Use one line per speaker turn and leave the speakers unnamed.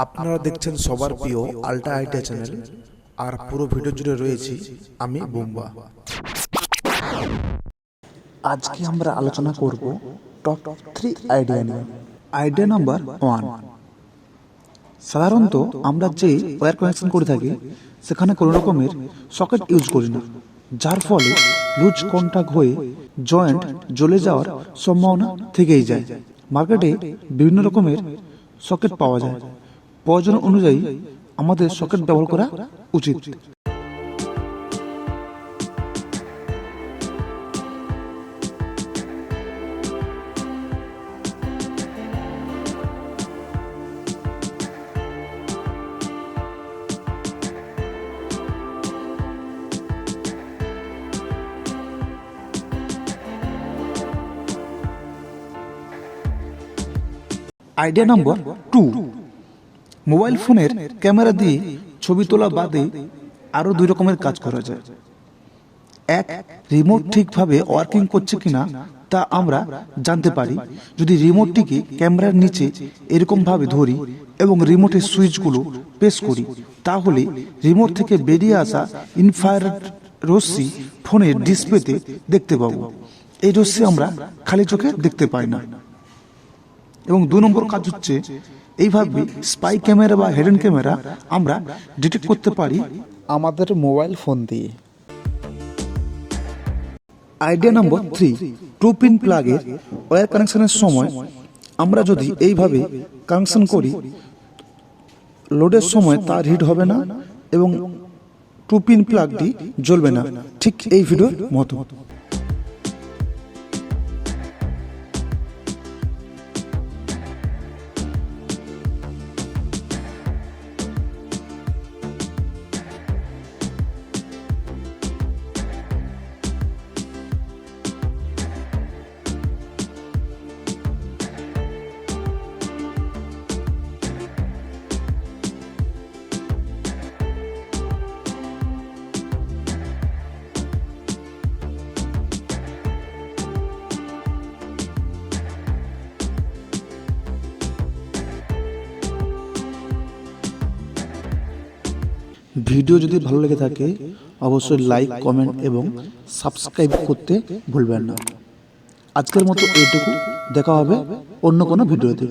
আপনারা দেখছেন সবার প্রিয় আল্ট্রা আইডিয়া চ্যানেল, আর পুরো ভিডিও জুড়ে রয়েছি আমি বোম্বা।
আজকে আমরা আলোচনা করব টপ 3 আইডিয়া নিয়ে। আইডিয়া নাম্বার 1, সাধারণত আমরা যে ওয়্যার কানেকশন করে থাকি সেখানে কোনো রকমের সকেট ইউজ করি না, যার ফলে লুজ কন্টাক্ট হয়ে জয়েন্ট জ্বলে যাওয়ার সম্ভাবনা থেকেই যায়। মার্কেটে বিভিন্ন রকমের সকেট পাওয়া যায়, প্রয়োজন অনুযায়ী আমাদের সকেট ব্যবহার করা উচিত। আইডিয়া নাম্বার 2, মোবাইল ফোনের ক্যামেরা দিয়ে ছবি তোলা বাদে আরো 2 রকমের কাজ করা যায়। এক, রিমোট ঠিকভাবে ওয়ার্কিং করছে কিনা তা আমরা জানতে পারি যদি রিমোটটিকে ক্যামেরার নিচে এরকম ভাবে ধরি এবং রিমোটের সুইচগুলো প্রেস করি, তাহলে রিমোট থেকে বেরিয়ে আসা ইনফ্রারেড রশ্মি ফোনের ডিসপ্লেতে দেখতে পাবো। এই রশ্মি আমরা খালি চোখে দেখতে পাই না। এবং 2 নম্বর কাজ হচ্ছে, এইভাবে স্পাই ক্যামেরা বা হিডেন ক্যামেরা আমরা ডিটেক্ট করতে পারি আমাদের মোবাইল ফোন দিয়ে। আইডিয়া নম্বর 3, 2 পিন প্লাগের ওয়্যার কানেকশনের সময় আমরা যদি এইভাবে কানেকশন করি, লোডের সময় তার হিট হবে না এবং 2 পিন প্লাগটি জ্বলবে না, ঠিক এই ভিডিওর মতো। ভিডিও যদি ভালো লেগে থাকে অবশ্যই লাইক, কমেন্ট এবং সাবস্ক্রাইব করতে ভুলবেন না। আজকের মতো এইটুকু, দেখা হবে অন্য কোনো ভিডিওতে।